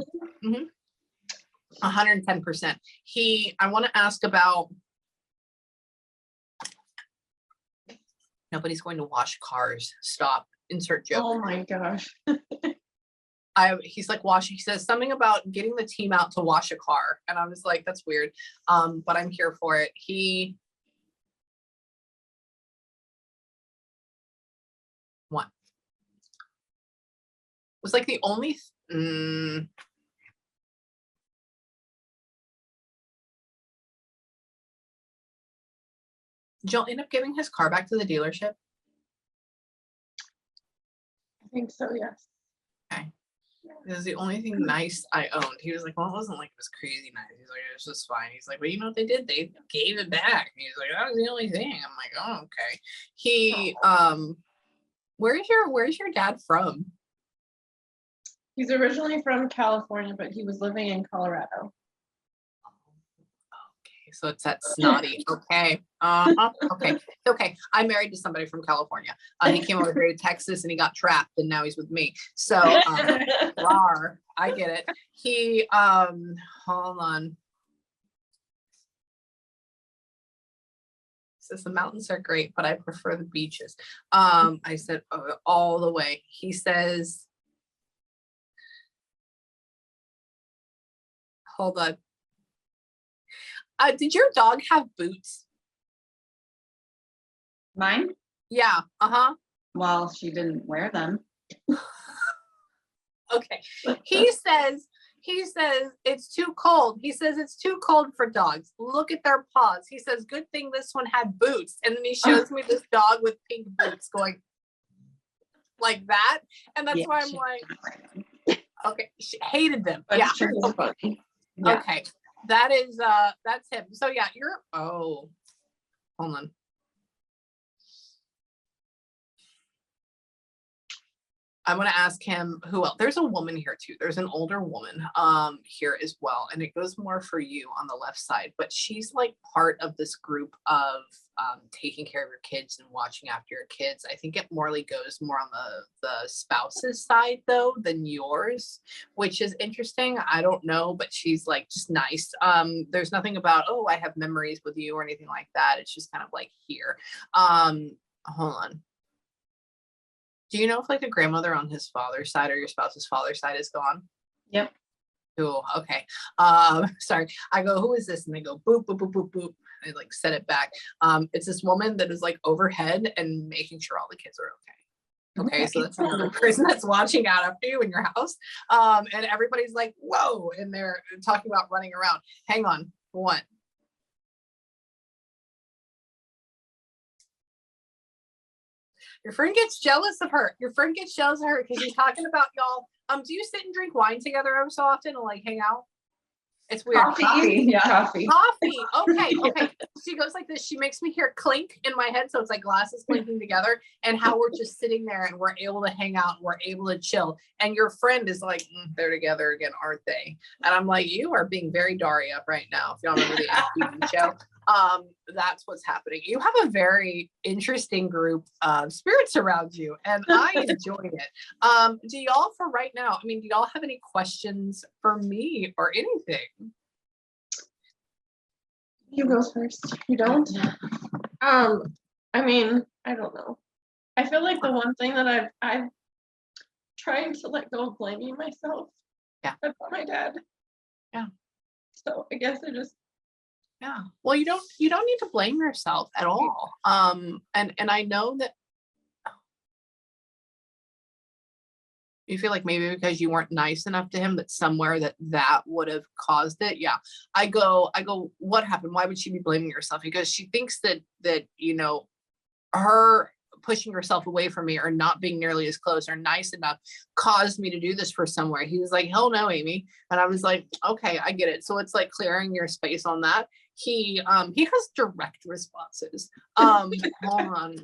I want to ask about, nobody's going to wash cars. Stop. Insert joke. Oh my gosh. He's like washing. He says something about getting the team out to wash a car. And I was like, that's weird. But I'm here for it. What? Was like the only, Joe end up giving his car back to the dealership? I think so, yes. Okay. It was the only thing nice I owned. He was like, well, it wasn't like it was crazy nice. He's like, it was just fine. He's like, but you know what they did? They gave it back. And he's like, that was the only thing. I'm like, oh, okay. Where's your dad from? He's originally from California, but he was living in Colorado. Okay, so it's that snotty. Okay. Okay. Okay. I'm married to somebody from California. He came over here to Texas and he got trapped and now he's with me. So rar, I get it. He hold on. Says the mountains are great, but I prefer the beaches. I said all the way. He says, hold on. Did your dog have boots? Mine? Yeah, Well, she didn't wear them. okay. He says it's too cold. He says it's too cold for dogs. Look at their paws. He says, good thing this one had boots. And then he shows me this dog with pink boots going like that. And that's Yeah, why I'm she like, didn't wear them. okay, she hated them. But Yeah. she was funny. Yeah. Okay. That is that's him. So yeah, hold on. I want to ask him who else. There's a woman here too. There's an older woman here as well. And it goes more for you on the left side, but she's like part of this group of taking care of your kids and watching after your kids. I think it morely goes more on the spouse's side though than yours, which is interesting. I don't know, but she's like just nice. There's nothing about, oh, I have memories with you or anything like that. It's just kind of like here. Hold on. Do you know if like the grandmother on his father's side or your spouse's father's side is gone? Yep. Cool. Okay. Sorry. I go, who is this? And they go, boop, boop, boop, boop, boop. I like set it back. It's this woman that is like overhead and making sure all the kids are okay. Okay. So that's another person that's watching out after you in your house. And everybody's like, whoa. And they're talking about running around. Hang on. One. Your friend gets jealous of her. Your friend gets jealous of her because you're talking about y'all. Do you sit and drink wine together every so often and like hang out? It's weird. Coffee. Yeah. Coffee. Okay. She goes like this. She makes me hear clink in my head. So it's like glasses clinking together and how we're just sitting there and we're able to hang out. And we're able to chill. And your friend is like, they're together again, aren't they? And I'm like, you are being very Daria right now. If y'all remember the STV show. That's what's happening. You have a very interesting group of spirits around you and I enjoyed it. Do y'all for right now, I mean, do y'all have any questions for me or anything? You go first. You don't? I mean, I don't know. I feel like the one thing that I've trying to let go of blaming myself. Yeah. About my dad. Yeah. So I guess I just. Yeah. Well, you don't need to blame yourself at all. And I know that you feel like maybe because you weren't nice enough to him that somewhere that would have caused it. Yeah. I go, what happened? Why would she be blaming herself? Because she thinks that, you know, her pushing herself away from me or not being nearly as close or nice enough caused me to do this for somewhere. He was like, hell no, Amy. And I was like, okay, I get it. So it's like clearing your space on that. He has direct responses. Hold on.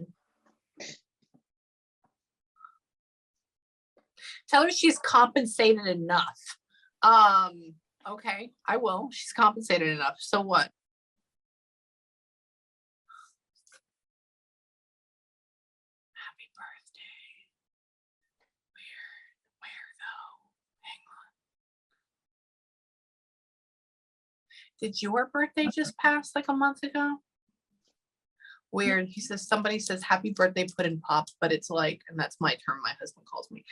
Tell her she's compensated enough. Okay, I will. She's compensated enough. So what? Happy birthday. Where though? Hang on. Did your birthday just pass like a month ago? Weird. He says, somebody says happy birthday pudding pop, but it's like, and that's my term my husband calls me,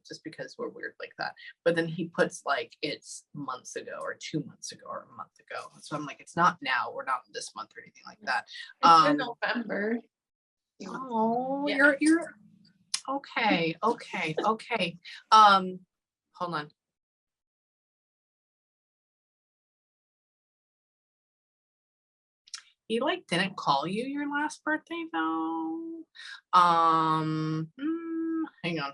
just because we're weird like that. But then he puts like it's months ago or 2 months ago or a month ago. So I'm like, it's not now, we're not this month or anything like that. It's in November. Oh, Yeah. you're okay. Hold on. He like didn't call you your last birthday though. Hang on.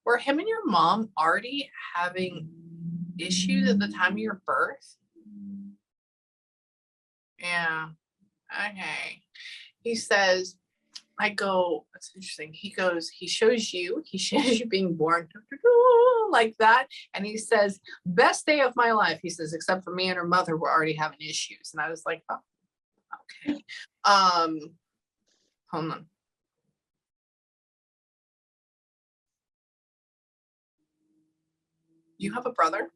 Were him and your mom already having issues at the time of your birth? Yeah. Okay. He says, I go, that's interesting. He goes, he shows you being born like that. And he says, best day of my life. He says, except for me and her mother were already having issues. And I was like, oh, okay. Hold on. You have a brother?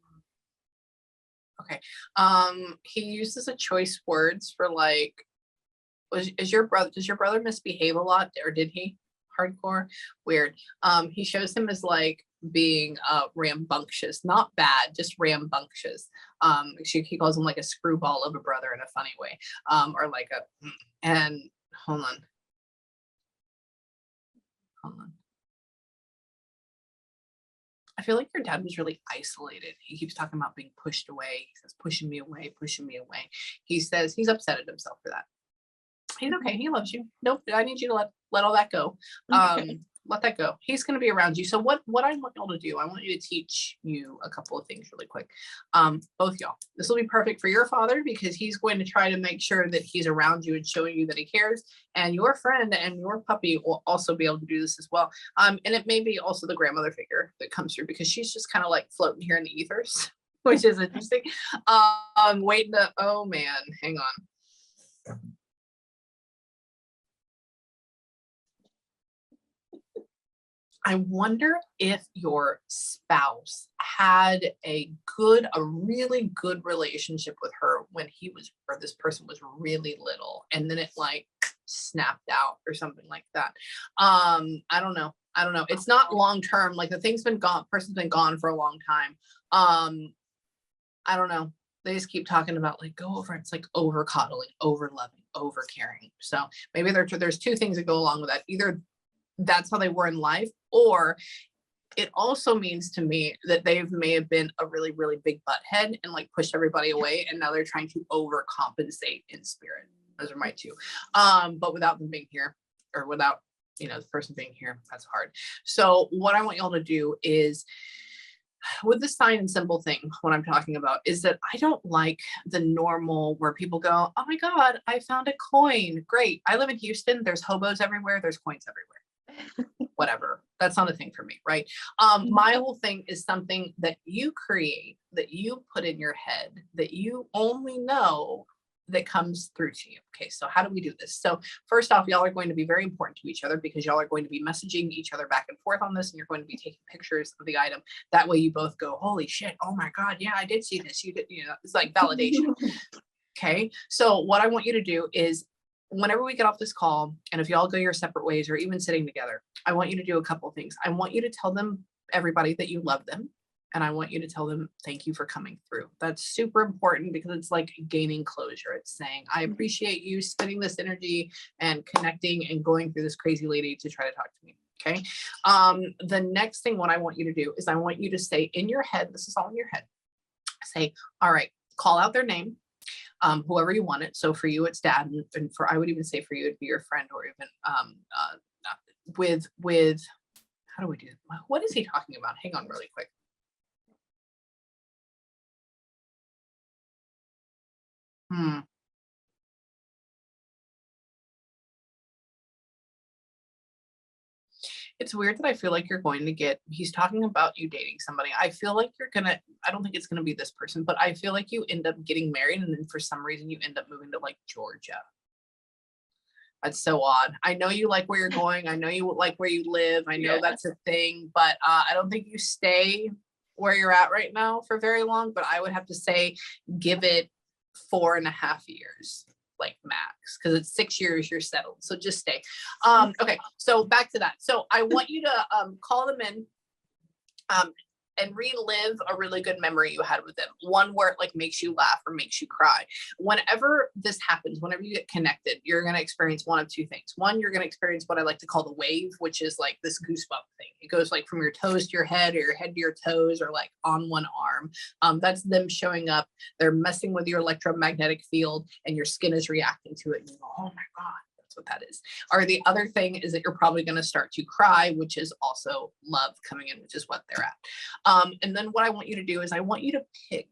Okay. He uses a choice words for like, does your brother misbehave a lot or did he? Hardcore? Weird. He shows him as like rambunctious, not bad, just rambunctious. He calls him like a screwball of a brother in a funny way, or like and hold on. I feel like your dad was really isolated. He keeps talking about being pushed away. He says, pushing me away, pushing me away. He says he's upset at himself for that. He's okay. He loves you. Nope. I need you to let all that go. Okay. Let that go. He's going to be around you. So what I want y'all to do, I want you to teach you a couple of things really quick. Both y'all, this will be perfect for your father because he's going to try to make sure that he's around you and showing you that he cares. And your friend and your puppy will also be able to do this as well. And it may be also the grandmother figure that comes through because she's just kind of like floating here in the ethers, which is interesting. Waiting to, oh man, hang on. I wonder if your spouse had a really good relationship with her when this person was really little, and then it like snapped out or something like that. I don't know. It's not long term. Like the thing's been gone, person's been gone for a long time. I don't know. They just keep talking about like go over. It's like over coddling, over loving, over caring. So maybe there's two things that go along with that. Either that's how they were in life, or it also means to me that they may have been a really, really big butthead and like pushed everybody away. And now they're trying to overcompensate in spirit. Those are my two. But without them being here or without, the person being here, that's hard. So what I want y'all to do is with the sign and symbol thing, what I'm talking about is that I don't like the normal where people go, oh my God, I found a coin. Great. I live in Houston. There's hobos everywhere. There's coins everywhere. Whatever. That's not a thing for me, right? My whole thing is something that you create, that you put in your head, that you only know that comes through to you. Okay, so how do we do this? So first off, y'all are going to be very important to each other because y'all are going to be messaging each other back and forth on this, and you're going to be taking pictures of the item. That way you both go, holy shit, oh my God, yeah, I did see this. You did, it's like validation. Okay, so what I want you to do is whenever we get off this call, and if y'all go your separate ways or even sitting together, I want you to do a couple of things. I want you to tell everybody that you love them. And I want you to tell them, thank you for coming through. That's super important because it's like gaining closure. It's saying, I appreciate you spending this energy and connecting and going through this crazy lady to try to talk to me. Okay. The next thing, what I want you to do is I want you to say in your head, this is all in your head, say, all right, call out their name. Whoever you want it. So for you, it's dad, and I would even say for you, it'd be your friend, or even with how do we do? What is he talking about? Hang on, really quick. It's weird that I feel like he's talking about you dating somebody. I feel like I don't think it's gonna be this person, but I feel like you end up getting married and then for some reason you end up moving to like Georgia. That's so odd. I know you like where you're going. I know you like where you live. I know that's a thing, but I don't think you stay where you're at right now for very long, but I would have to say, give it 4.5 years. Like max, because it's 6 years you're settled, so just stay. Okay, so back to that. So I want you to call them in and relive a really good memory you had with them, one where it like makes you laugh or makes you cry. Whenever this happens, whenever you get connected, you're going to experience one of two things. One, you're going to experience what I like to call the wave, which is like this goosebump thing. It goes like from your toes to your head, or your head to your toes, or like on one arm. That's them showing up. They're messing with your electromagnetic field and your skin is reacting to it. And you go, oh my God. What that is. Or the other thing is that you're probably going to start to cry, which is also love coming in, which is what they're at. And then what I want you to do is I want you to pick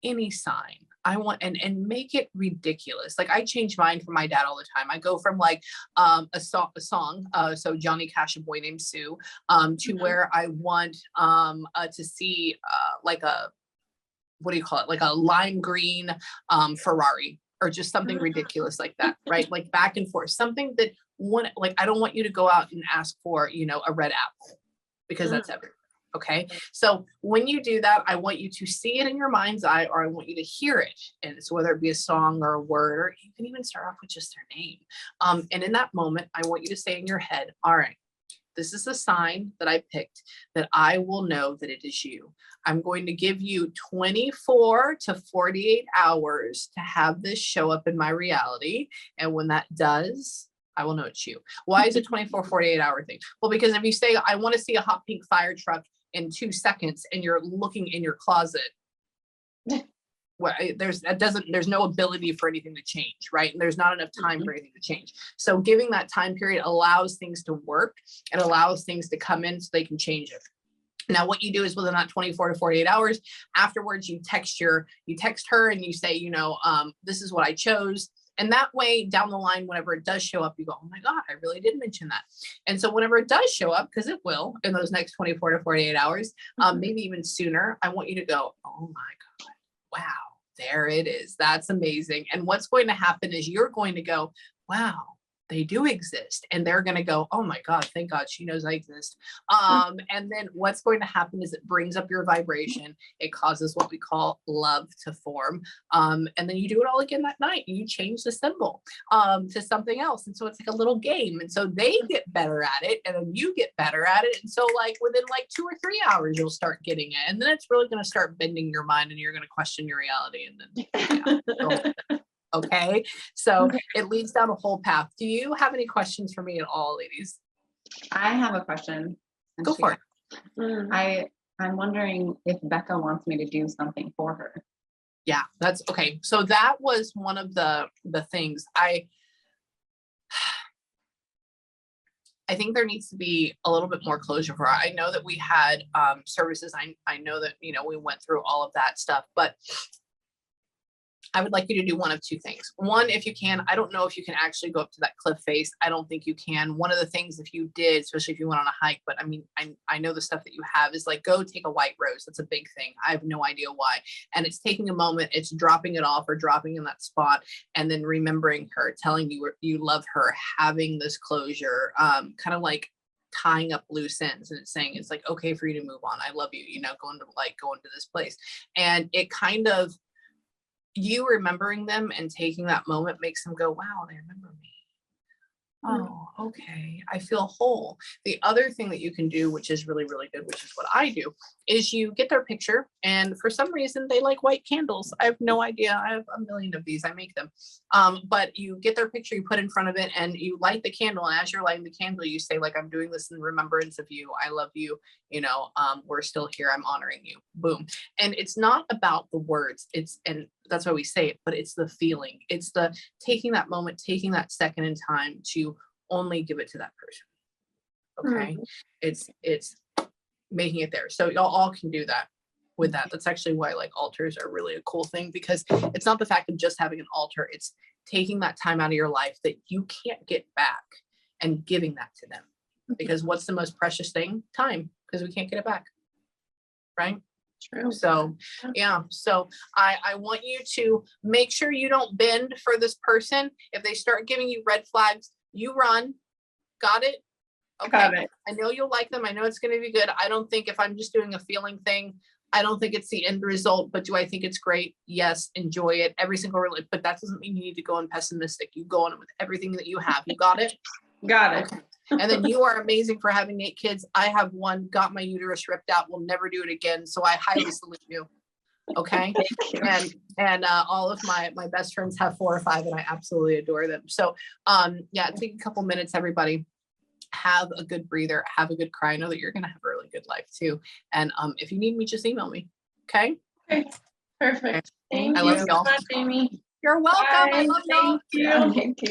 any sign. I want and make it ridiculous. Like I change mine for my dad all the time. I go from like a song, so Johnny Cash, A Boy Named Sue, to where I want to see like a, what do you call it? Like a lime green Ferrari. Or just something ridiculous like that, right? Like back and forth, something that like, I don't want you to go out and ask for, a red apple because that's everywhere. Okay. So when you do that, I want you to see it in your mind's eye, or I want you to hear it. And so whether it be a song or a word, or you can even start off with just their name. And in that moment, I want you to say in your head, all right, this is the sign that I picked that I will know that it is you. I'm going to give you 24 to 48 hours to have this show up in my reality. And when that does, I will know it's you. Why is it 24, 48 hour thing? Well, because if you say, I want to see a hot pink fire truck in 2 seconds and you're looking in your closet, well, there's no ability for anything to change, right? And there's not enough time for anything to change. So giving that time period allows things to work. It allows things to come in so they can change it. Now, what you do is within that 24 to 48 hours afterwards, you text her and you say, this is what I chose. And that way down the line, whenever it does show up, you go, oh my God, I really did mention that. And so whenever it does show up, because it will in those next 24 to 48 hours, maybe even sooner, I want you to go, oh my God, wow, there it is. That's amazing. And what's going to happen is you're going to go, wow, they do exist. And they're going to go, oh my God, thank God she knows I exist. And then what's going to happen is it brings up your vibration. It causes what we call love to form. And then you do it all again that night. You change the symbol to something else. And so it's like a little game. And so they get better at it and then you get better at it. And so like within like 2 or 3 hours, you'll start getting it. And then it's really going to start bending your mind and you're going to question your reality. And then yeah, okay, so it leads down a whole path. Do you have any questions for me at all, ladies? I have a question. Go for it. I'm wondering if Becca wants me to do something for her. Yeah, that's okay. So that was one of the things I think there needs to be a little bit more closure for her. I know that we had services. I know that, we went through all of that stuff, but I would like you to do one of 2 things. One, if you can, I don't know if you can actually go up to that cliff face. I don't think you can. One of the things, if you did, especially if you went on a hike, but I mean, I know the stuff that you have is like, go take a white rose. That's a big thing. I have no idea why. And it's taking a moment, it's dropping it off or dropping in that spot and then remembering her, telling you love her, having this closure, kind of like tying up loose ends, and it's saying it's like, okay for you to move on. I love you, going to this place. And it kind of, you remembering them and taking that moment makes them go, wow, they remember me. Oh, okay. I feel whole. The other thing that you can do, which is really, really good, which is what I do, is you get their picture. And for some reason, they like white candles. I have no idea. I have a million of these. I make them. But you get their picture, you put in front of it, and you light the candle. And as you're lighting the candle, you say, like, I'm doing this in remembrance of you. I love you. We're still here. I'm honoring you. Boom. And it's not about the words. And that's why we say it, but it's the feeling. It's the taking that moment, taking that second in time to only give it to that person. Okay. It's making it there. So y'all all can do that with that. That's actually why like altars are really a cool thing, because it's not the fact of just having an altar. It's taking that time out of your life that you can't get back and giving that to them. Because what's the most precious thing? Time, because we can't get it back. Right? True. So yeah, so I want you to make sure you don't bend for this person. If they start giving you red flags, you run. Got it? Okay. Got it. I know you'll like them. I know it's going to be good. I don't think, if I'm just doing a feeling thing, I don't think it's the end result, but do I think it's great? Yes. Enjoy it. Every single, but that doesn't mean you need to go in pessimistic. You go on with everything that you have. You got it? Got it. Okay. And then you are amazing for having 8 kids. I have one, got my uterus ripped out. Will never do it again. So I highly salute you. Okay. And all of my best friends have 4 or 5 and I absolutely adore them. So yeah, take a couple minutes, everybody. Have a good breather, have a good cry. I know that you're going to have a really good life too. And if you need me, just email me. Okay. Okay. Perfect. Thank I you love so y'all. much, Amy. You're welcome. I Bye. love y'all. Thank you. Thank you.